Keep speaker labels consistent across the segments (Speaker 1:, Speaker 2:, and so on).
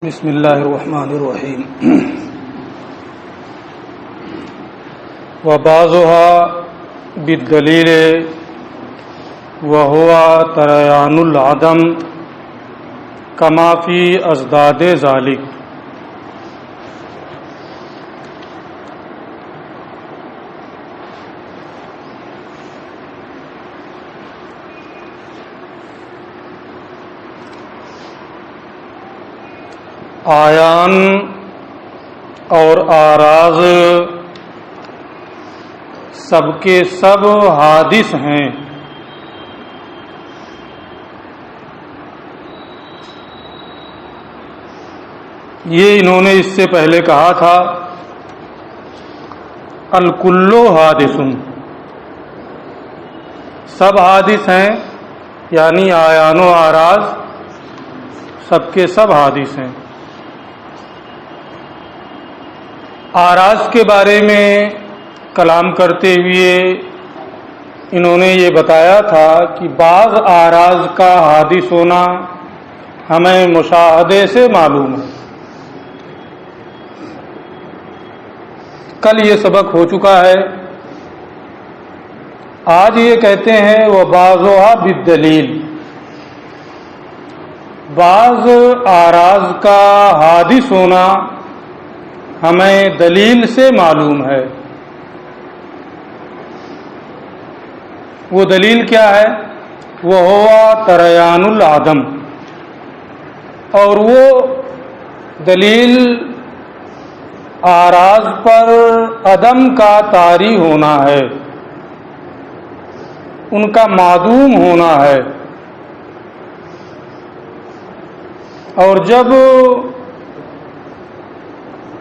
Speaker 1: بسم اللہ الرحمن الرحیم وبعضها بالدلیل وهو تریان العدم کما فی ازداد ذالک۔ آیان اور آراز سب کے سب حادث ہیں، یہ انہوں نے اس سے پہلے کہا تھا الکل حادث، سب حادث ہیں، یعنی آیان و آراز سب کے سب حادث ہیں۔ آراز کے بارے میں کلام کرتے ہوئے انہوں نے یہ بتایا تھا کہ بعض آراز کا حادث ہونا ہمیں مشاہدے سے معلوم ہے۔ کل یہ سبق ہو چکا ہے، آج یہ کہتے ہیں وبعضها بالدلیل، بعض آراز کا حادث ہونا ہمیں دلیل سے معلوم ہے۔ وہ دلیل کیا ہے؟ وہ ہوا تریان العدم، اور وہ دلیل آراز پر عدم کا طاری ہونا ہے، ان کا معدوم ہونا ہے۔ اور جب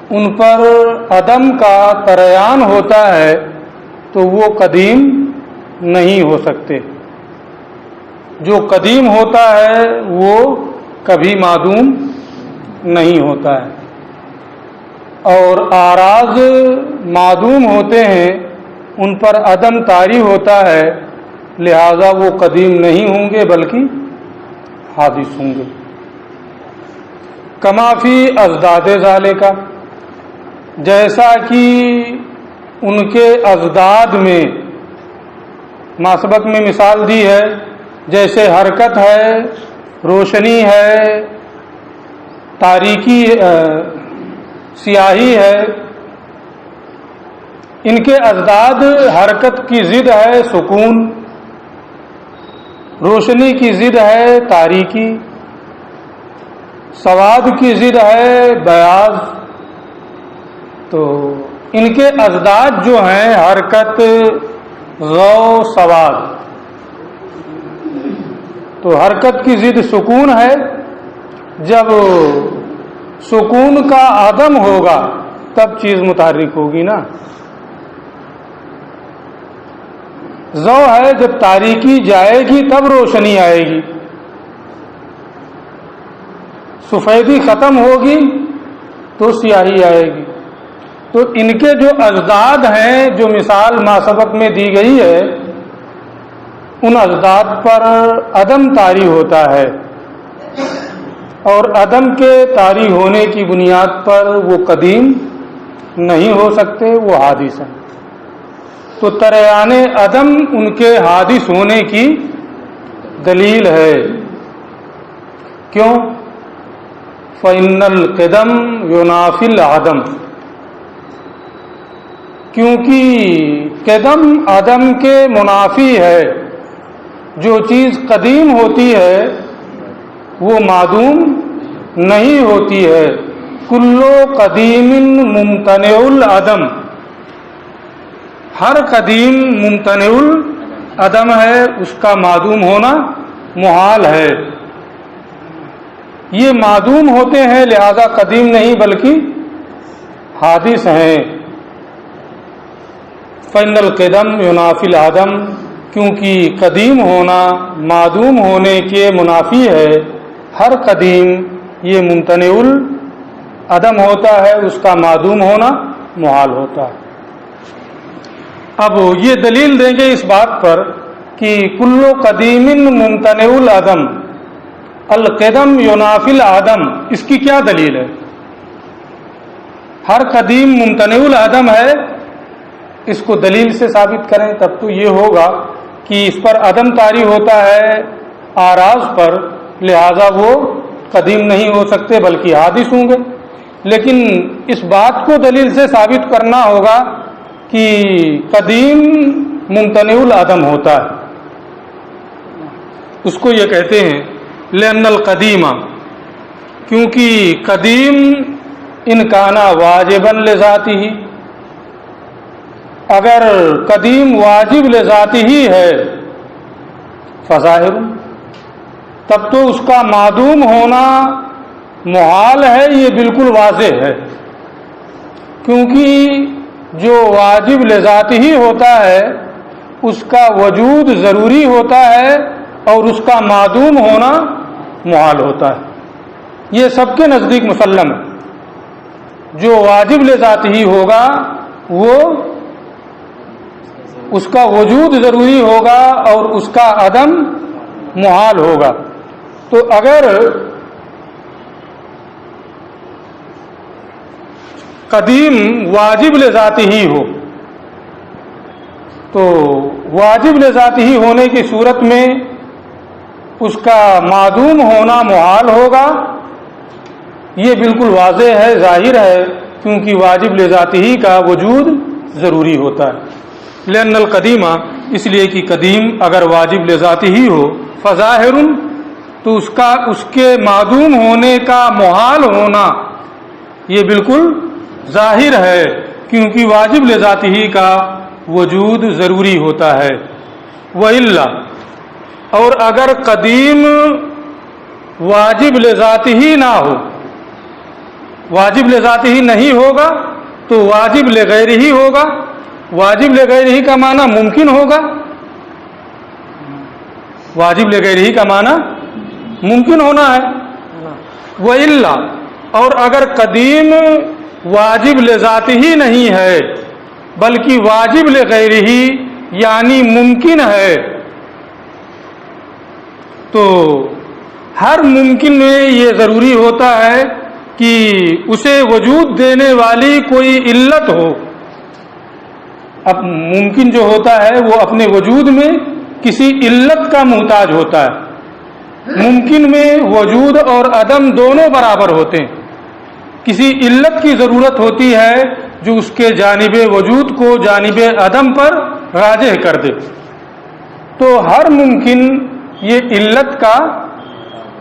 Speaker 1: ان پر عدم کا تریان ہوتا ہے تو وہ قدیم نہیں ہو سکتے، جو قدیم ہوتا ہے وہ کبھی معدوم نہیں ہوتا ہے، اور آراز معدوم ہوتے ہیں، ان پر عدم طاری ہوتا ہے، لہذا وہ قدیم نہیں ہوں گے بلکہ حادث ہوں گے۔ کما فی ازداد ذالک، جیسا کہ ان کے ازداد میں ماسبق میں مثال دی ہے، جیسے حرکت ہے، روشنی ہے، تاریکی سیاہی ہے، ان کے ازداد حرکت کی ضد ہے سکون، روشنی کی ضد ہے تاریکی، سواد کی ضد ہے بیاض۔ تو ان کے ازداد جو ہیں حرکت، ضوء، سواد، تو حرکت کی ضد سکون ہے، جب سکون کا عدم ہوگا تب چیز متحرک ہوگی نا۔ ضوء ہے، جب تاریکی جائے گی تب روشنی آئے گی، سفیدی ختم ہوگی تو سیاہی آئے گی۔ تو ان کے جو ازداد ہیں، جو مثال ماسبق میں دی گئی ہے، ان ازداد پر عدم طاری ہوتا ہے، اور عدم کے طاری ہونے کی بنیاد پر وہ قدیم نہیں ہو سکتے، وہ حادث ہیں۔ تو تریان عدم ان کے حادث ہونے کی دلیل ہے۔ کیوں؟ فإن القدم ينافي العدم، کیونکہ قدم عدم کے منافی ہے، جو چیز قدیم ہوتی ہے وہ معدوم نہیں ہوتی ہے۔ کل قدیم ممتنع العدم، ہر قدیم ممتنع العدم ہے، اس کا معدوم ہونا محال ہے۔ یہ معدوم ہوتے ہیں، لہذا قدیم نہیں بلکہ حادث ہیں۔ فإن القدم ينافي العدم، کیونکہ قدیم ہونا معدوم ہونے کے منافی ہے، ہر قدیم یہ ممتنع العدم ہوتا ہے، اس کا معدوم ہونا محال ہوتا ہے۔ اب یہ دلیل دیں گے اس بات پر کہ کل قدیم ممتنع العدم، القدم ینافی العدم، اس کی کیا دلیل ہے؟ ہر قدیم ممتنع العدم ہے، اس کو دلیل سے ثابت کریں تب تو یہ ہوگا کہ اس پر عدم طاری ہوتا ہے آراز پر، لہذا وہ قدیم نہیں ہو سکتے بلکہ حادث ہوں گے۔ لیکن اس بات کو دلیل سے ثابت کرنا ہوگا کہ قدیم ممتنع العدم ہوتا ہے، اس کو یہ کہتے ہیں لأن القدیم، کیونکہ قدیم ان کانا واجبا لذاتہ، اگر قدیم واجب لذاتہ ہی ہے فظاہر، تب تو اس کا معدوم ہونا محال ہے، یہ بالکل واضح ہے، کیونکہ جو واجب لذاتہ ہی ہوتا ہے اس کا وجود ضروری ہوتا ہے اور اس کا معدوم ہونا محال ہوتا ہے، یہ سب کے نزدیک مسلم ہے۔ جو واجب لذات ہی ہوگا وہ اس کا وجود ضروری ہوگا اور اس کا عدم محال ہوگا۔ تو اگر قدیم واجب لذات ہی ہو تو واجب لذات ہی ہونے کی صورت میں اس کا معدوم ہونا محال ہوگا، یہ بالکل واضح ہے، ظاہر ہے، کیونکہ واجب لذات ہی کا وجود ضروری ہوتا ہے۔ لأن القدیم، اس لیے کہ قدیم اگر واجب لذات ہی ہو فظاہر، تو اس کے معدوم ہونے کا محال ہونا یہ بالکل ظاہر ہے، کیونکہ واجب لذات ہی کا وجود ضروری ہوتا ہے۔ وإلا، اور اگر قدیم واجب لذات ہی نہ ہو، واجب لذات ہی نہیں ہوگا تو واجب لغیر ہی ہوگا۔ واجب لغیر ہی کا معنی ممکن ہوگا، واجب لغیر ہی کا معنی ممکن ہونا ہے۔ وإلا، اور اگر قدیم واجب لذات ہی نہیں ہے بلکہ واجب لغیر ہی یعنی ممکن ہے، تو ہر ممکن میں یہ ضروری ہوتا ہے کہ اسے وجود دینے والی کوئی علت ہو۔ اب ممکن جو ہوتا ہے وہ اپنے وجود میں کسی علت کا محتاج ہوتا ہے۔ ممکن میں وجود اور عدم دونوں برابر ہوتے ہیں، کسی علت کی ضرورت ہوتی ہے جو اس کے جانب وجود کو جانب عدم پر راجح کر دے، تو ہر ممکن یہ علت کا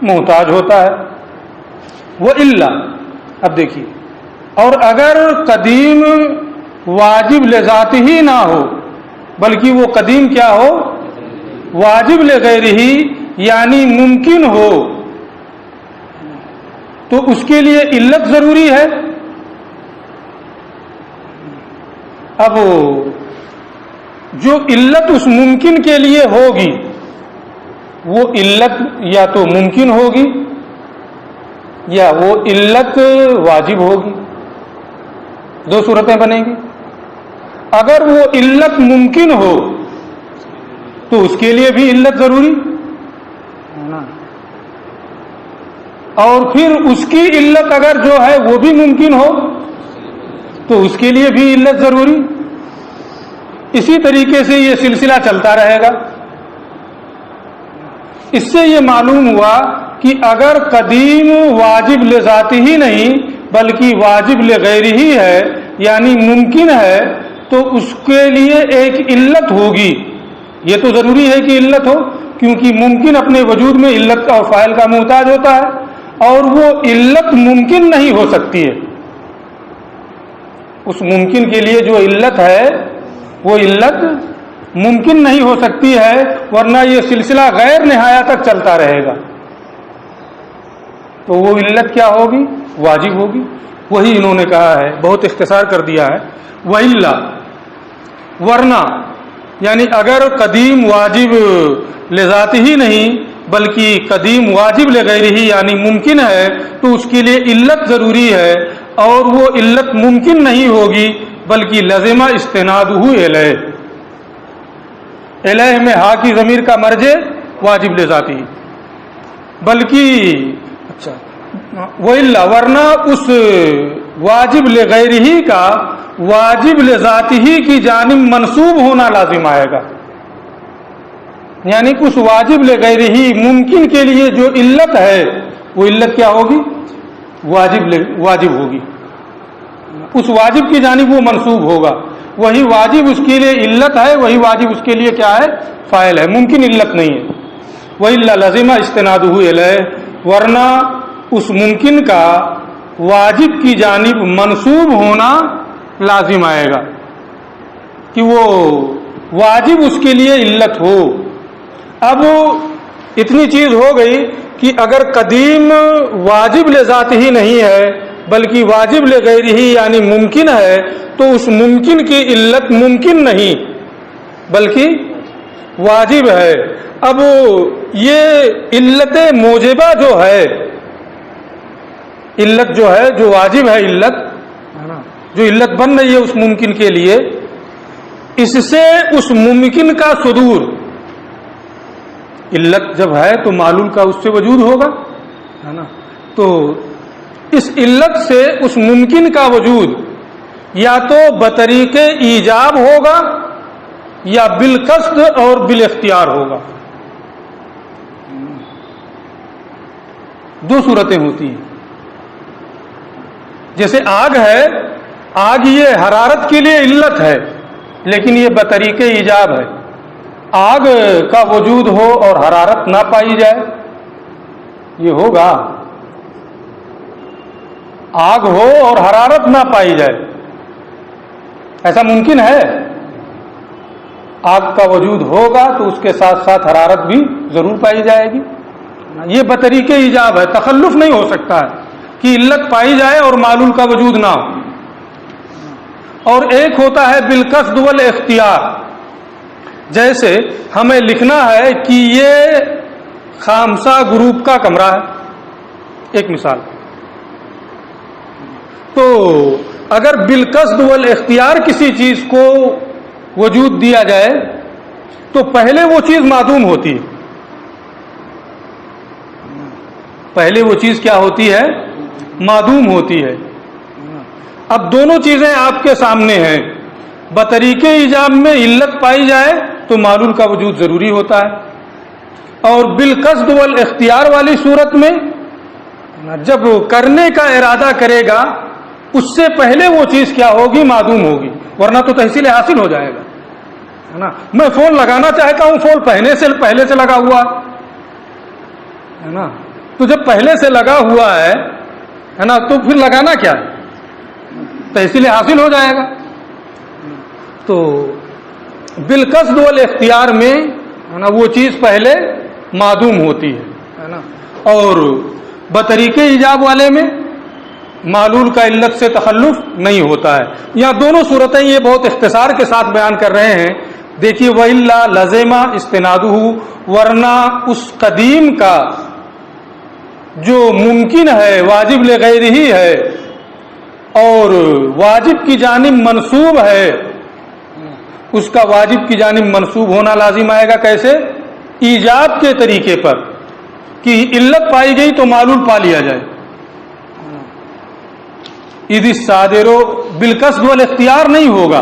Speaker 1: محتاج ہوتا ہے۔ وإلا، اب دیکھیے، اور اگر قدیم واجب لذات ہی نہ ہو بلکہ وہ قدیم کیا ہو، واجب لغیر ہی یعنی ممکن ہو، تو اس کے لیے علت ضروری ہے۔ اب جو علت اس ممکن کے لیے ہوگی وہ علت یا تو ممکن ہوگی یا وہ علت واجب ہوگی، دو صورتیں بنیں گی۔ اگر وہ علت ممکن ہو تو اس کے لیے بھی علت ضروری، اور پھر اس کی علت اگر جو ہے وہ بھی ممکن ہو تو اس کے لیے بھی علت ضروری۔ اسی طریقے سے یہ سلسلہ چلتا رہے گا۔ اس سے یہ معلوم ہوا کہ اگر قدیم واجب لذات ہی نہیں بلکہ واجب لغیر ہی ہے یعنی ممکن ہے، تو اس کے لیے ایک علت ہوگی۔ یہ تو ضروری ہے کہ علت ہو، کیونکہ ممکن اپنے وجود میں علت اور فاعل کا محتاج ہوتا ہے، اور وہ علت ممکن نہیں ہو سکتی ہے۔ اس ممکن کے لیے جو علت ہے وہ علت ممکن نہیں ہو سکتی ہے، ورنہ یہ سلسلہ غیر نہایت تک چلتا رہے گا۔ تو وہ علت کیا ہوگی؟ واجب ہوگی۔ وہی انہوں نے کہا ہے، بہت اختصار کر دیا ہے۔ وإلا، ورنہ یعنی اگر قدیم واجب لذات ہی نہیں بلکہ قدیم واجب لغیر ہی یعنی ممکن ہے، تو اس کے لیے علت ضروری ہے، اور وہ علت ممکن نہیں ہوگی بلکہ لازمہ استنادہ الیہ، الیہ میں ہا کی ضمیر کا مرجع واجب لذات ہی، بلکہ اچھا وَإِلَّا ورنہ اس واجب لغیرہ کا واجب لذاتہ کی جانب منسوب ہونا لازم آئے گا، یعنی اس واجب لغیرہ ممکن کے لیے جو علت ہے وہ علت کیا ہوگی؟ واجب ہوگی، اس واجب کی جانب وہ منسوب ہوگا، وہی واجب اس کے لیے علت ہے، وہی واجب اس کے لیے کیا ہے؟ فاعل ہے، ممکن علت نہیں ہے۔ وَإِلَّا لَزِمَ اسْتِنَادُهُ إِلَيْهِ ورنہ اس ممکن کا واجب کی جانب منسوب ہونا لازم آئے گا کہ وہ واجب اس کے لیے علت ہو۔ اب اتنی چیز ہو گئی کہ اگر قدیم واجب لذات ہی نہیں ہے بلکہ واجب لغیرہ یعنی ممکن ہے تو اس ممکن کی علت ممکن نہیں بلکہ واجب ہے۔ اب یہ علت موجبہ جو ہے، علت جو ہے جو واجب ہے، علت جو علت بن رہی ہے اس ممکن کے لیے، اس سے اس ممکن کا صدور، علت جب ہے تو معلول کا اس سے وجود ہوگا، ہے نا، تو اس علت سے اس ممکن کا وجود یا تو بطریق ایجاب ہوگا یا بالقصد اور بالاختیار ہوگا، دو صورتیں ہوتی ہیں۔ جیسے آگ ہے، آگ یہ حرارت کے لیے علت ہے لیکن یہ بطریق ایجاب ہے، آگ کا وجود ہو اور حرارت نہ پائی جائے، یہ ہوگا؟ آگ ہو اور حرارت نہ پائی جائے، ایسا ممکن ہے؟ آگ کا وجود ہوگا تو اس کے ساتھ ساتھ حرارت بھی ضرور پائی جائے گی، یہ بطریق ایجاب ہے، تخلف نہیں ہو سکتا ہے کہ علت پائی جائے اور معلول کا وجود نہ ہو۔ اور ایک ہوتا ہے بالقصد والاختیار، جیسے ہمیں لکھنا ہے کہ یہ خامسہ گروپ کا کمرہ ہے، ایک مثال، تو اگر بالقصد والاختیار کسی چیز کو وجود دیا جائے تو پہلے وہ چیز معدوم ہوتی ہے، پہلے وہ چیز کیا ہوتی ہے؟ معدوم ہوتی ہے۔ اب دونوں چیزیں آپ کے سامنے ہیں، بطریق ایجاب میں علت پائی جائے تو معلول کا وجود ضروری ہوتا ہے، اور بالقصد والاختیار والی صورت میں جب کرنے کا ارادہ کرے گا اس سے پہلے وہ چیز کیا ہوگی؟ معدوم ہوگی، ورنہ تو تحصیل حاصل ہو جائے گا، ہے نا۔ میں فون لگانا چاہتا ہوں، فون پہلے سے لگا ہوا ہے نا، تو جب پہلے سے لگا ہوا ہے نا تو پھر لگانا کیا ہے؟ تحصیل حاصل ہو جائے گا۔ تو بالقصد والاختیار میں ہے نا وہ چیز پہلے معدوم ہوتی ہے نا، اور بطریق ایجاب والے میں معلول کا علت سے تخلف نہیں ہوتا ہے۔ یہاں دونوں صورتیں یہ بہت اختصار کے ساتھ بیان کر رہے ہیں۔ دیکھیے وَإِلَّا لَزِمَ اسْتِنَادُهُ ورنہ اس قدیم کا جو ممکن ہے واجب لغیرہ ہی ہے اور واجب کی جانب منسوب ہے، اس کا واجب کی جانب منسوب ہونا لازم آئے گا۔ کیسے؟ ایجاب کے طریقے پر کہ علت پائی گئی تو معلول پا لیا جائے۔ اذ الصادر بالقصد والاختیار نہیں ہوگا،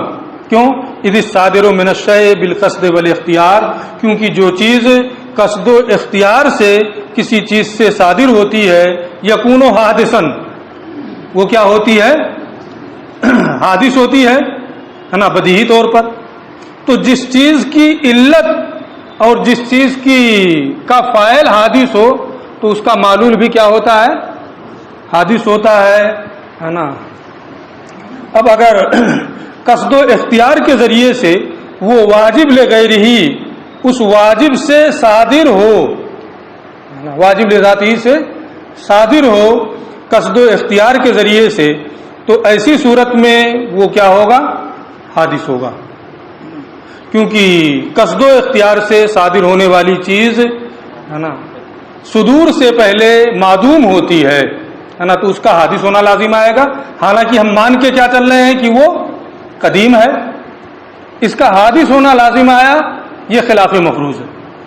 Speaker 1: کیوں؟ اذ الصادر من الشیء بالقصد والاختیار، کیونکہ جو چیز قصد و اختیار سے کسی چیز سے صادر ہوتی ہے، یکون حادثا، وہ کیا ہوتی ہے؟ حادث ہوتی ہے نا، بدیہی طور پر۔ تو جس چیز کی علت اور جس چیز کی کا فاعل حادث ہو تو اس کا معلول بھی کیا ہوتا ہے؟ حادث ہوتا ہے نا۔ اب اگر قصد و اختیار کے ذریعے سے وہ واجب لغیرہ ہی اس واجب سے صادر ہو، واجب لذاتی سے صادر ہو قصد و اختیار کے ذریعے سے، تو ایسی صورت میں وہ کیا ہوگا؟ حادث ہوگا، کیونکہ قصد و اختیار سے صادر ہونے والی چیز ہے نا صدور سے پہلے معدوم ہوتی ہے نا، تو اس کا حادث ہونا لازم آئے گا۔ حالانکہ ہم مان کے کیا چل رہے ہیں کہ وہ قدیم ہے، اس کا حادث ہونا لازم آیا، یہ خلاف مفروض ہے۔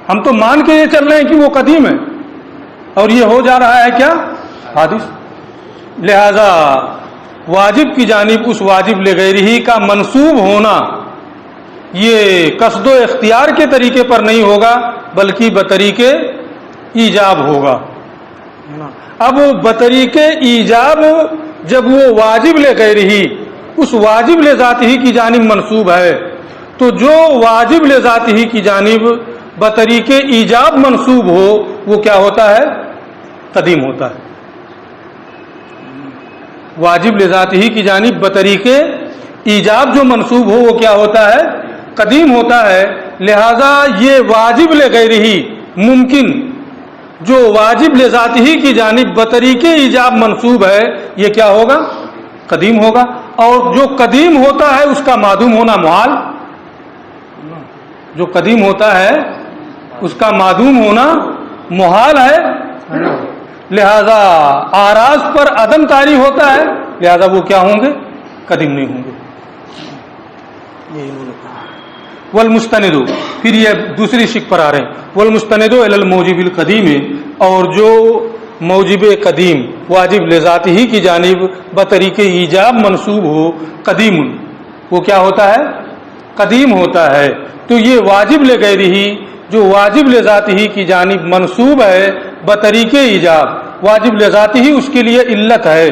Speaker 1: ہم تو مان کے یہ چل رہے ہیں کہ وہ قدیم ہے اور یہ ہو جا رہا ہے کیا؟ حادث. لہذا واجب کی جانب اس واجب لغیرہ کا منسوب ہونا یہ قصد و اختیار کے طریقے پر نہیں ہوگا بلکہ بطریق ایجاب ہوگا. اب بطریق ایجاب جب وہ واجب لغیرہ اس واجب لذاتہ کی جانب منسوب ہے تو جو واجب لذاتہ کی جانب بطریق ایجاب منسوب ہو وہ کیا ہوتا ہے؟ قدیم ہوتا ہے. واجب لذاتہ کی جانب بطریق ایجاب جو منسوب ہو وہ کیا ہوتا ہے؟ قدیم ہوتا ہے. لہذا یہ واجب لغیرہ ممکن جو واجب لذاتہ کی جانب بطریق ایجاب منسوب ہے یہ کیا ہوگا؟ قدیم ہوگا. اور جو قدیم ہوتا ہے اس کا معدوم ہونا محال. جو قدیم ہوتا ہے اس کا معدوم ہونا محال ہے. لہذا آراز پر عدم طاری ہوتا ہے لہذا وہ کیا ہوں گے؟ قدیم نہیں ہوں گے. والمستند پھر یہ دوسری شق پر آ رہے ہیں. والمستند الی الموجب القدیم اور جو موجب قدیم واجب لذاتہ کی جانب بطریق ایجاب منسوب ہو قدیم وہ کیا ہوتا ہے؟ قدیم ہوتا ہے. تو یہ واجب لغیرہ جو واجب لذاتہ کی جانب منسوب ہے بطریق ایجاب واجب لذاتہ اس کے لیے علت ہے.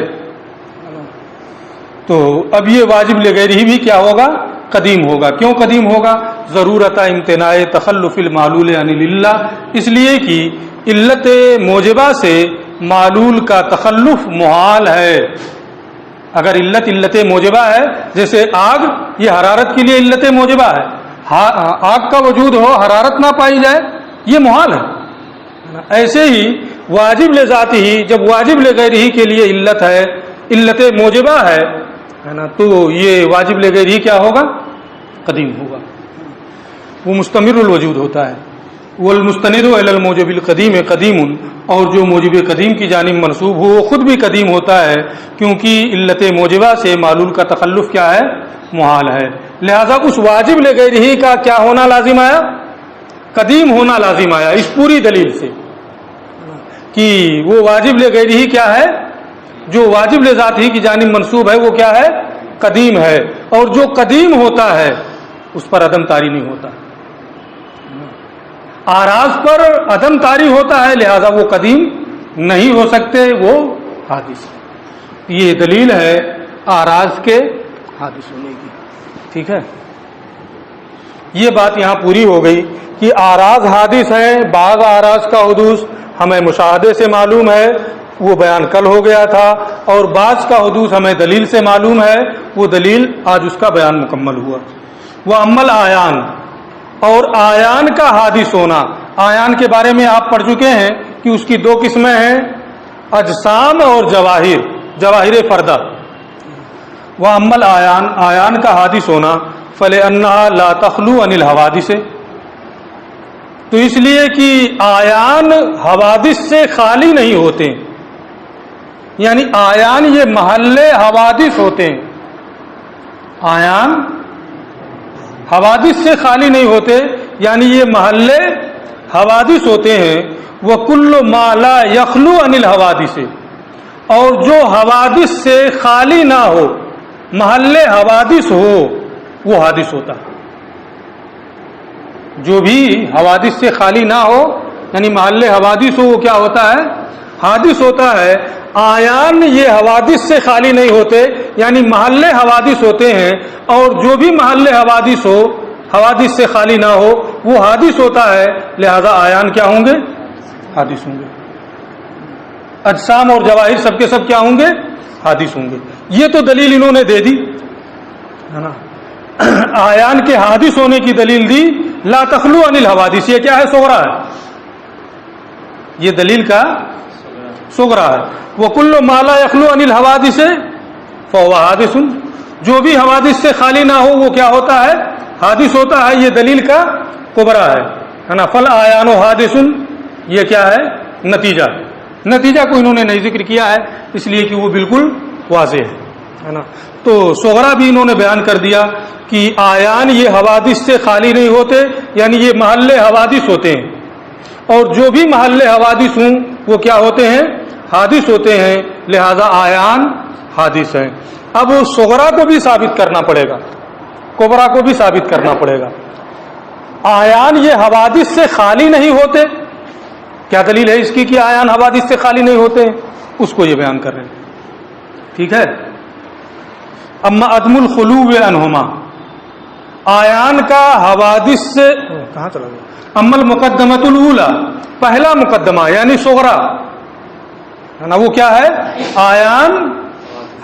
Speaker 1: تو اب یہ واجب لغیرہ بھی کیا ہوگا؟ قدیم ہوگا. کیوں قدیم ہوگا؟ ضرورت امتناع تخلف المعلول عن العلہ اس لیے کہ علت موجبہ سے معلول کا تخلف محال ہے. اگر علت موجبہ ہے جیسے آگ یہ حرارت کے لیے علت موجبہ ہے. آگ کا وجود ہو حرارت نہ پائی جائے یہ محال ہے. ایسے ہی واجب لذاتہ جب واجب لغیرہ کے لیے علت ہے علت موجبہ ہے نا تو یہ واجب لغیرہ کیا ہوگا؟ قدیم ہوگا. وہ مستمر الوجود ہوتا ہے. والمستند الی الموجب القدیم قدیم اور جو موجب قدیم کی جانب منسوب ہو وہ خود بھی قدیم ہوتا ہے کیونکہ علت موجبہ سے معلول کا تخلف کیا ہے؟ محال ہے. لہذا اس واجب لغیرہ کا کیا ہونا لازم آیا؟ قدیم ہونا لازم آیا اس پوری دلیل سے کہ وہ واجب لغیرہ کیا ہے؟ جو واجب لذاتہ کی جانب منسوب ہے وہ کیا ہے؟ قدیم ہے. اور جو قدیم ہوتا ہے اس پر عدم طاری نہیں ہوتا. آراز پر عدم طاری ہوتا ہے لہذا وہ قدیم نہیں ہو سکتے وہ حادث. یہ دلیل ہے آراز کے حادث ہونے کی. ٹھیک ہے یہ بات یہاں پوری ہو گئی کہ آراز حادث ہیں. بعض آراز کا حدوث ہمیں مشاہدے سے معلوم ہے وہ بیان کل ہو گیا تھا اور بعض کا حدوث ہمیں دلیل سے معلوم ہے وہ دلیل آج اس کا بیان مکمل ہوا. وہ عمل آیان اور آیان کا حادث ہونا. آیان کے بارے میں آپ پڑھ چکے ہیں کہ اس کی دو قسمیں ہیں اجسام اور جواہر جواہر فردہ. وہ عمل آیان آیان کا حادث ہونا فلأنہا لا تخلو عن الحوادث تو اس لیے کہ آیان حوادث سے خالی نہیں ہوتے یعنی آیان یہ محل حوادث ہوتے ہیں. آیان حوادث سے خالی نہیں ہوتے یعنی یہ محل حوادث ہوتے ہیں. وَكُلُّ مَا لَا يَخْلُو عَنِ الْحَوَادِثِ اور جو حوادث سے خالی نہ ہو محل حوادث ہو وہ حادث ہوتا ہے. جو بھی حوادث سے خالی نہ ہو یعنی محل حوادث ہو وہ کیا ہوتا ہے؟ حادث ہوتا ہے. آیان یہ حوادث سے خالی نہیں ہوتے یعنی محل حوادث ہوتے ہیں اور جو بھی محل حوادث ہو حوادث سے خالی نہ ہو وہ حادث ہوتا ہے. لہذا آیان کیا ہوں گے؟ حادث ہوں گے. اجسام اور جواہر سب کے سب کیا ہوں گے؟ حادث ہوں گے. یہ تو دلیل انہوں نے دے دی ہے نا. آیان کے حادث ہونے کی دلیل دی لا تخلو عن الحوادث. یہ کیا ہے؟ صغرا ہے. یہ دلیل کا صغرا ہے. وَكُلُّ مَا لَا يَخْلُو عَنِ الْحَوَادِثِ فَهُوَ حَادِثٌ جو بھی حوادث سے خالی نہ ہو وہ کیا ہوتا ہے؟ حادث ہوتا ہے. یہ دلیل کا کبرا ہے نا. فَالْآيَانُ حَادِثٌ یہ کیا ہے؟ نتیجہ کو انہوں نے نہیں ذکر کیا ہے اس لیے کہ وہ بالکل واضح ہے نا. تو صغرا بھی انہوں نے بیان کر دیا کہ آیان یہ حوادث سے خالی نہیں ہوتے یعنی یہ محل حوادث ہوتے ہیں. اور جو بھی محل حوادث ہوں وہ کیا ہوتے ہیں؟ حادث ہوتے ہیں، لہذا آیان حادث ہیں۔ اب صغرا کو بھی ثابت کرنا پڑے گا، کبرا کو بھی ثابت کرنا پڑے گا۔ آیان یہ حوادث سے خالی نہیں ہوتے، کیا دلیل ہے اس کی کہ آیان حوادث سے خالی نہیں ہوتے؟ اس کو یہ بیان کر رہے ہیں، ٹھیک ہے۔ اما عدم الخلو عنہما، آیان کا حوادث سے کہاں چلا گیا؟ اما المقدمۃ الاولی، پہلا مقدمہ یعنی صغرا ہے نا، وہ کیا ہے؟ آیان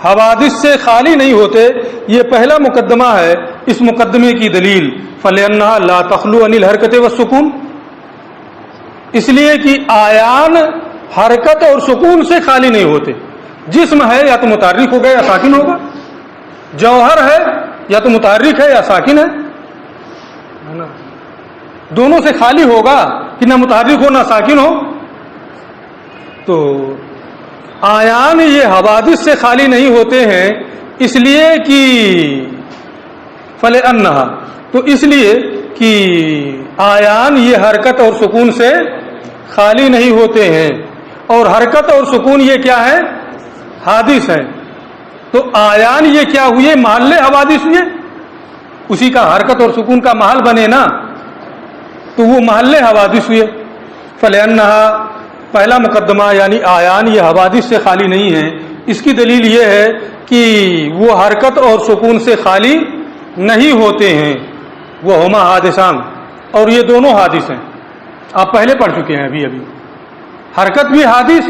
Speaker 1: حوادث سے خالی نہیں ہوتے، یہ پہلا مقدمہ ہے۔ اس مقدمے کی دلیل فَلِأَنَّهَا لَا تَخْلُو عَنِ الْحَرْكَةِ وَالسُّكُونِ، اس لیے کہ آیان حرکت اور سکون سے خالی نہیں ہوتے۔ جسم ہے یا تو متحرک ہوگا یا ساکن ہوگا، جوہر ہے یا تو متحرک ہے یا ساکن ہے، دونوں سے خالی ہوگا کہ نہ متحرک ہو نہ ساکن ہو۔ تو آیان یہ حوادث سے خالی نہیں ہوتے ہیں، اس لیے کہ فَلِأَنَّهَا، تو اس لیے کہ آیان یہ حرکت اور سکون سے خالی نہیں ہوتے ہیں، اور حرکت اور سکون یہ کیا ہے؟ حادث ہے۔ تو آیان یہ کیا ہوئے؟ محل حوادث ہوئے، اسی کا حرکت اور سکون کا محل بنے نا، تو وہ محل حوادث ہوئے۔ فَلِأَنَّهَا پہلا مقدمہ یعنی آیان یہ حوادث سے خالی نہیں ہے، اس کی دلیل یہ ہے کہ وہ حرکت اور سکون سے خالی نہیں ہوتے ہیں، وہ ہما حادثان، اور یہ دونوں حادث ہیں۔ آپ پہلے پڑھ چکے ہیں ابھی حرکت بھی حادث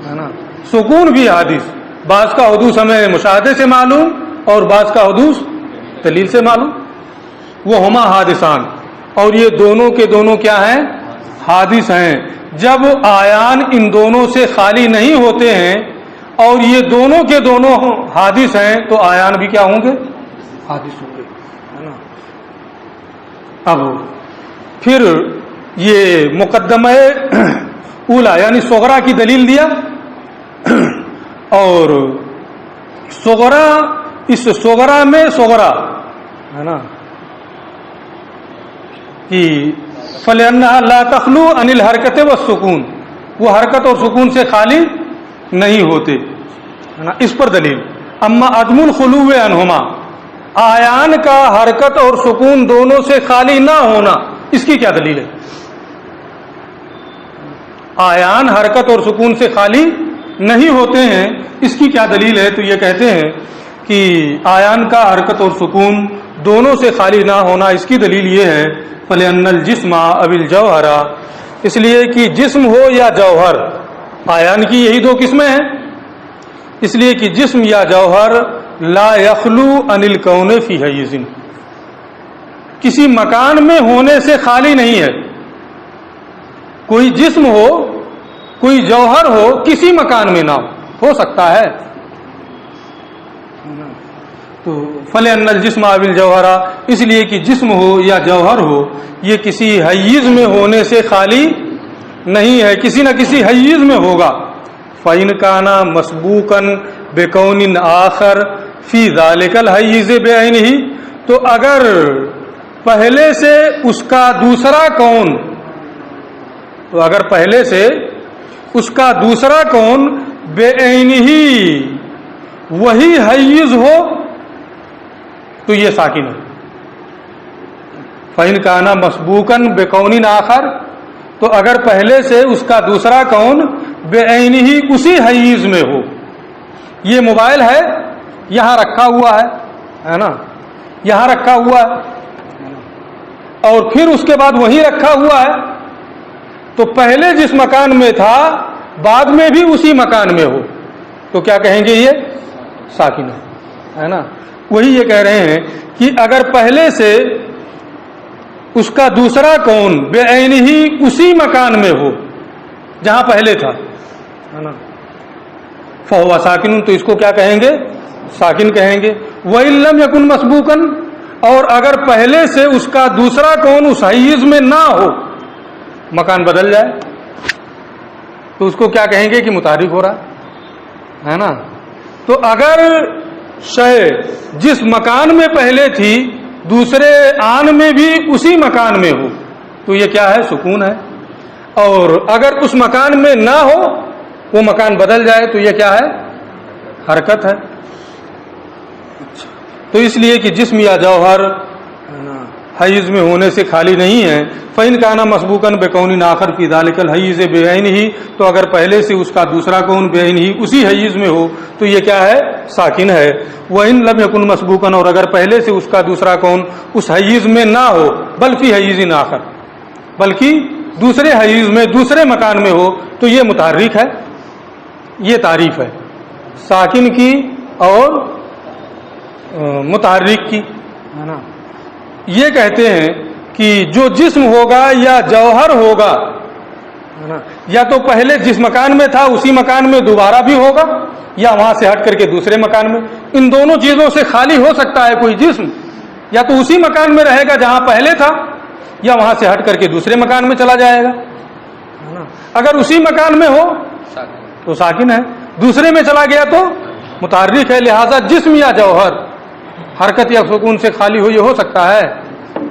Speaker 1: ہے نا، سکون بھی حادث، بعض کا حدوث ہمیں مشاہدے سے معلوم اور بعض کا حدوث دلیل سے معلوم، وہ ہما حادثان، اور یہ دونوں کے دونوں کیا ہیں؟ حادث ہیں۔ جب آیان ان دونوں سے خالی نہیں ہوتے ہیں اور یہ دونوں کے دونوں حادث ہیں تو آیان بھی کیا ہوں گے؟ حادث ہوں گے، ہے نا۔ اب پھر یہ مقدمہ اولا یعنی صغرا کی دلیل دیا، اور صغرا، اس صغرا میں صغرا ہے نا کہ فَلِأَنَّهَا لَا تَخْلُو عَنِ الْحَرْكَةِ وَالسُّكُونِ، وہ حرکت اور سکون سے خالی نہیں ہوتے، ہے نا، اس پر دلیل۔ اما عدم الخلو عنہما، آیان کا حرکت اور سکون دونوں سے خالی نہ ہونا، اس کی کیا دلیل ہے؟ آیان حرکت اور سکون سے خالی نہیں ہوتے ہیں، اس کی کیا دلیل ہے؟ تو یہ کہتے ہیں کہ آیان کا حرکت اور سکون دونوں سے خالی نہ ہونا، اس کی دلیل یہ ہے فَلِأَنَّ الْجِسْمَ أَوِ الْجَوْهَرَ، اس لیے کہ جسم ہو یا جوہر، آیان کی یہی دو قسمیں ہیں، اس لیے کہ جسم یا جوہر لا يخلو عن الكون فی حیز، کسی مکان میں ہونے سے خالی نہیں ہے۔ کوئی جسم ہو، کوئی جوہر ہو، کسی مکان میں نہ ہو سکتا ہے۔ تو فَلِأَنَّ الْجِسْمَ أَوِ الْجَوْهَرَ، اس لیے کہ جسم ہو یا جوہر ہو یہ کسی حیز میں ہونے سے خالی نہیں ہے، کسی نہ کسی حیز میں ہوگا۔ فَإِنْ كَانَ مَسْبُوقًا بِكَوْنٍ آخر فِي ذَلِكَ الْحَيِّزِ بِعَيْنِهِ، تو اگر پہلے سے اس کا دوسرا کون، تو اگر پہلے سے اس کا دوسرا کون بعینہ وہی حیز ہو تو یہ ساکن ہے۔ فَإِنْ كَانَ مَسْبُوقًا بِكَوْنٍ آخر، تو اگر پہلے سے اس کا دوسرا کون بعینہ اسی حیز میں ہو، یہ موبائل ہے یہاں رکھا ہوا ہے نا، یہاں رکھا ہوا ہے اور پھر اس کے بعد وہیں رکھا ہوا ہے، تو پہلے جس مکان میں تھا بعد میں بھی اسی مکان میں ہو تو کیا کہیں گے؟ یہ ساکن ہے نا۔ وہی یہ کہہ رہے ہیں کہ اگر پہلے سے اس کا دوسرا کون بعینہ اسی مکان میں ہو جہاں پہلے تھا، ہے نا، فَهُوَ ساکن، تو اس کو کیا کہیں گے؟ ساکن کہیں گے۔ وَإِن لَّمْ يَكُن مَسْبُوقًا، اور اگر پہلے سے اس کا دوسرا کون اس حیز میں نہ ہو، مکان بدل جائے تو اس کو کیا کہیں گے؟ کہ متحرک ہو رہا ہے نا۔ تو اگر شے جس مکان میں پہلے تھی دوسرے آن میں بھی اسی مکان میں ہو تو یہ کیا ہے؟ سکون ہے۔ اور اگر اس مکان میں نہ ہو، وہ مکان بدل جائے، تو یہ کیا ہے؟ حرکت ہے۔ تو اس لیے کہ جسم یا جوہر حیز میں ہونے سے خالی نہیں ہے۔ فَإِنْ كَانَ مَسْبُوقًا بِكَوْنٍ آخَرَ فِي ذَلِكَ الْحَيِّزِ بِعَيْنِهِ، تو اگر پہلے سے اس کا دوسرا کون بعینہ اسی حیز میں ہو تو یہ کیا ہے؟ ساکن ہے۔ وَإِنْ لَمْ يَكُنْ مَسْبُوقًا، اور اگر پہلے سے اس کا دوسرا کون اس حیز میں نہ ہو، بل فی حیز آخر، بلکہ دوسرے حیز میں دوسرے مکان میں ہو، تو یہ متحرک ہے۔ یہ تعریف ہے ساکن کی اور متحرک کی، ہے نا۔ یہ کہتے ہیں کہ جو جسم ہوگا یا جوہر ہوگا، یا تو پہلے جس مکان میں تھا اسی مکان میں دوبارہ بھی ہوگا، یا وہاں سے ہٹ کر کے دوسرے مکان میں۔ ان دونوں چیزوں سے خالی ہو سکتا ہے کوئی جسم، یا تو اسی مکان میں رہے گا جہاں پہلے تھا، یا وہاں سے ہٹ کر کے دوسرے مکان میں چلا جائے گا۔ اگر اسی مکان میں ہو تو ساکن ہے، دوسرے میں چلا گیا تو متحرک ہے۔ لہذا جسم یا جوہر حرکت یا سکون سے خالی ہو، یہ ہو سکتا ہے؟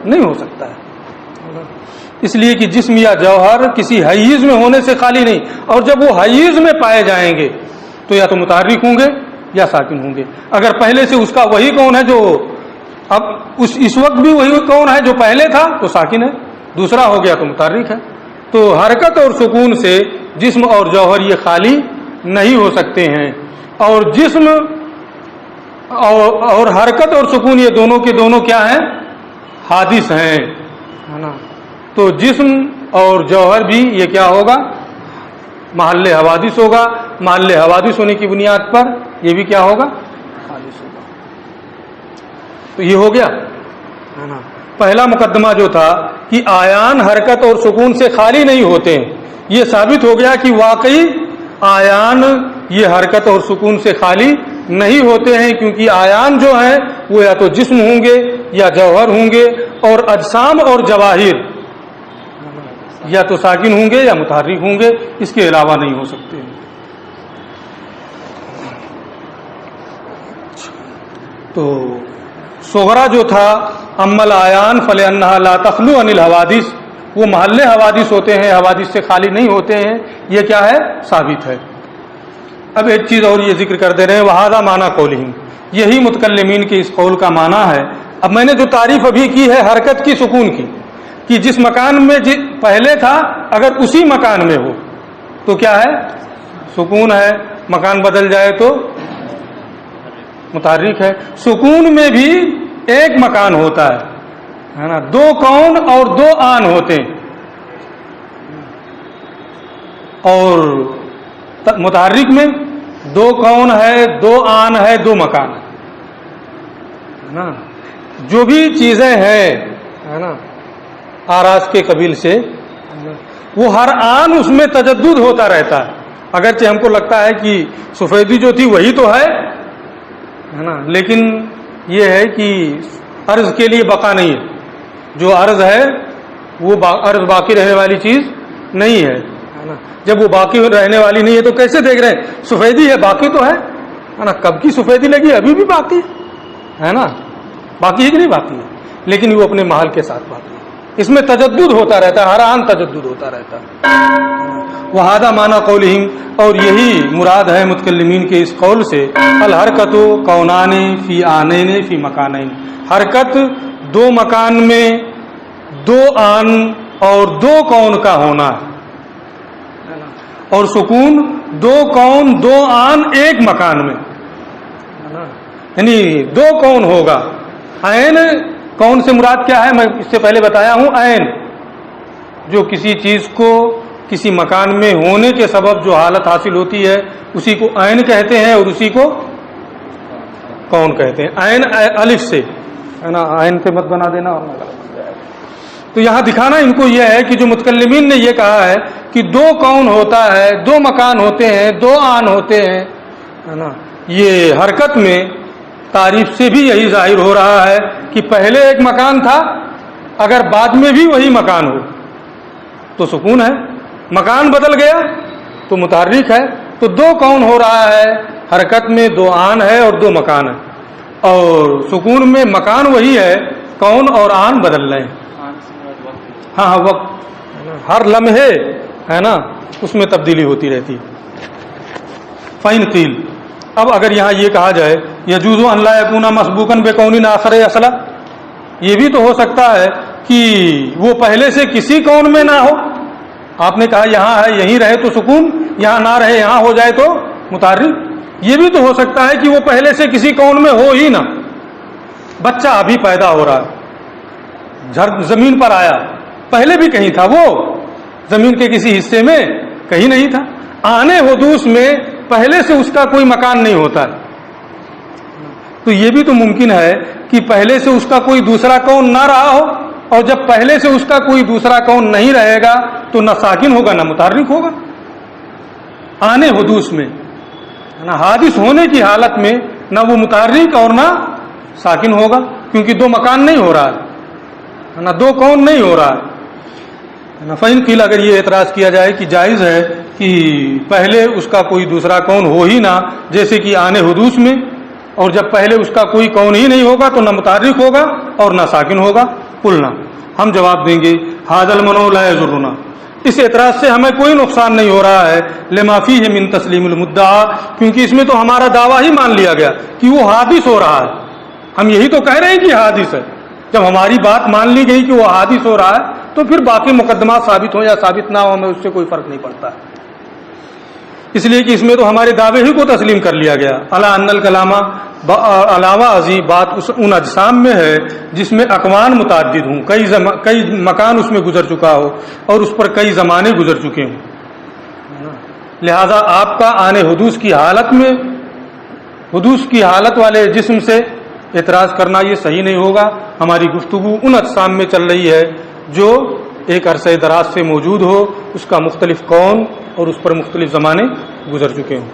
Speaker 1: نہیں ہو سکتا ہے، اس لیے کہ جسم یا جوہر کسی حیز میں ہونے سے خالی نہیں، اور جب وہ حیز میں پائے جائیں گے تو یا تو متحرک ہوں گے یا ساکن ہوں گے۔ اگر پہلے سے اس کا وہی کون ہے جو اب اس وقت بھی وہی کون ہے جو پہلے تھا تو ساکن ہے، دوسرا ہو گیا تو متحرک ہے۔ تو حرکت اور سکون سے جسم اور جوہر یہ خالی نہیں ہو سکتے ہیں، اور جسم اور حرکت اور سکون یہ دونوں کے دونوں کیا ہیں؟ حادث ہیں، ہے نا۔ تو جسم اور جوہر بھی یہ کیا ہوگا؟ محل حوادث ہوگا۔ محل حوادث ہونے کی بنیاد پر یہ بھی کیا ہوگا؟ حادث ہوگا۔ تو یہ ہو گیا، ہے نا۔ پہلا مقدمہ جو تھا کہ آیان حرکت اور سکون سے خالی نہیں ہوتے ہیں، یہ ثابت ہو گیا کہ واقعی آیان یہ حرکت اور سکون سے خالی نہیں ہوتے ہیں، کیونکہ آیان جو ہیں وہ یا تو جسم ہوں گے یا جوہر ہوں گے، اور اجسام اور جواہر یا تو ساکن ہوں گے یا متحرک ہوں گے، اس کے علاوہ نہیں ہو سکتے۔ تو صغرا جو تھا امل آیان فلانہا لا تخلو عن الحوادث، وہ محل حوادث ہوتے ہیں، حوادث سے خالی نہیں ہوتے ہیں، یہ کیا ہے؟ ثابت ہے۔ اب ایک چیز اور یہ ذکر کر دے رہے ہیں، وہذا معنی قولہم، یہی متکلمین کے اس قول کا معنی ہے۔ اب میں نے جو تعریف ابھی کی ہے حرکت کی سکون کی، کہ جس مکان میں پہلے تھا اگر اسی مکان میں ہو تو کیا ہے؟ سکون ہے، مکان بدل جائے تو متحرک ہے۔ سکون میں بھی ایک مکان ہوتا ہے نا، دو کون اور دو آن ہوتے ہیں، اور متحرک میں دو کون ہے، دو آن ہے، دو مکان ہے نا۔ جو بھی چیزیں ہیں ہے نا آراز کے قبیل سے، وہ ہر آن اس میں تجدد ہوتا رہتا ہے۔ اگرچہ ہم کو لگتا ہے کہ سفیدی جو تھی وہی تو ہے نا، لیکن یہ ہے کہ عرض کے لیے بقا نہیں ہے، جو عرض ہے وہ عرض باقی رہنے والی چیز نہیں ہے نا۔ جب وہ باقی رہنے والی نہیں ہے تو کیسے دیکھ رہے ہیں؟ سفیدی ہے، باقی تو ہے نا، کب کی سفیدی لگی ابھی بھی باقی ہے نا، باقی ہے کہ نہیں باقی ہے، لیکن وہ اپنے محل کے ساتھ باقی ہے۔ اس میں تجدد ہوتا رہتا ہے، ہر آن تجدد ہوتا رہتا ہے۔ وہذا معنی قولہم، اور یہی مراد ہے متکلمین کے اس قول سے، الحرکت کونان فی آنین فی مکانین، حرکت دو مکان میں دو آن اور دو کون کا ہونا ہے، اور سکون دو کون دو آن ایک مکان میں، یعنی دو کون ہوگا۔ عین کون سے مراد کیا ہے؟ میں اس سے پہلے بتایا ہوں، عین جو کسی چیز کو کسی مکان میں ہونے کے سبب جو حالت حاصل ہوتی ہے اسی کو عین کہتے ہیں، اور اسی کو کون کہتے ہیں۔ عین الف سے ہے نا، عین پہ مت بنا دینا۔ تو یہاں دکھانا ان کو یہ ہے کہ جو متکلمین نے یہ کہا ہے کہ دو کون ہوتا ہے، دو مکان ہوتے ہیں، دو آن ہوتے ہیں، ہے نا، یہ حرکت میں تعریف سے بھی یہی ظاہر ہو رہا ہے کہ پہلے ایک مکان تھا، اگر بعد میں بھی وہی مکان ہو تو سکون ہے، مکان بدل گیا تو متحرک ہے۔ تو دو کون ہو رہا ہے، حرکت میں دو آن ہے اور دو مکان ہے، اور سکون میں مکان وہی ہے، کون اور آن بدل رہے ہیں۔ ہاں وقت، ہر لمحے ہے نا، اس میں تبدیلی ہوتی رہتی ہے. فَإِنْ قِيلَ، اب اگر یہاں یہ کہا جائے يَجُوزُ أَنْ لَا يَكُونَ مَسْبُوقًا بِكَوْنٍ آخَرَ يَصْلَحُ، یہ بھی تو ہو سکتا ہے کہ وہ پہلے سے کسی کون میں نہ ہو. آپ نے کہا یہاں ہے یہیں رہے تو سکون، یہاں نہ رہے یہاں ہو جائے تو متحرک. یہ بھی تو ہو سکتا ہے کہ وہ پہلے سے کسی کون میں ہو ہی نہ. بچہ ابھی پیدا ہو رہا ہے، زمین پر آیا، پہلے بھی کہیں تھا، وہ زمین کے کسی حصے میں کہیں نہیں تھا. آنے حدوث میں پہلے سے اس کا کوئی مکان نہیں ہوتا ہے. تو یہ بھی تو ممکن ہے کہ پہلے سے اس کا کوئی دوسرا کون نہ رہا ہو، اور جب پہلے سے اس کا کوئی دوسرا کون نہیں رہے گا تو نہ ساکن ہوگا نہ متحرک ہوگا. آنے حدوث میں نہ حادث ہونے کی حالت میں نہ وہ متحرک اور نہ ساکن ہوگا، کیونکہ دو مکان نہیں ہو رہا ہے، نہ دو کون نہیں ہو رہا ہے. فَإِنْ قِيلَ، اگر یہ اعتراض کیا جائے کہ جائز ہے کہ پہلے اس کا کوئی دوسرا کون ہو ہی نہ، جیسے کہ آنے حدوث میں، اور جب پہلے اس کا کوئی کون ہی نہیں ہوگا تو نہ متحرک ہوگا اور نہ ساکن ہوگا. قلنا، ہم جواب دیں گے ھذا المنع لا يضرنا، اس اعتراض سے ہمیں کوئی نقصان نہیں ہو رہا ہے. لما فیہ من تسلیم المدعا، کیونکہ اس میں تو ہمارا دعویٰ ہی مان لیا گیا کہ وہ حادث ہو رہا ہے. ہم یہی تو کہہ رہے ہیں کہ حادث ہے. جب ہماری بات مان لی گئی کہ وہ حادث ہو رہا ہے تو پھر باقی مقدمات ثابت ہوں یا ثابت نہ ہوں، ہمیں اس سے کوئی فرق نہیں پڑتا ہے. اس لیے کہ اس میں تو ہمارے دعوے ہی کو تسلیم کر لیا گیا. الا ان الکلام، علاوہ ازیں بات ان اجسام میں ہے جس میں اکوان متعدد ہوں، کئی مکان اس میں گزر چکا ہو اور اس پر کئی زمانے گزر چکے ہوں. لہذا آپ کا آنے حدوث کی حالت میں، حدوث کی حالت والے جسم سے اعتراض کرنا یہ صحیح نہیں ہوگا. ہماری گفتگو ان اجسام میں چل رہی ہے جو ایک عرصہ دراز سے موجود ہو، اس کا مختلف کون اور اس پر مختلف زمانے گزر چکے ہوں.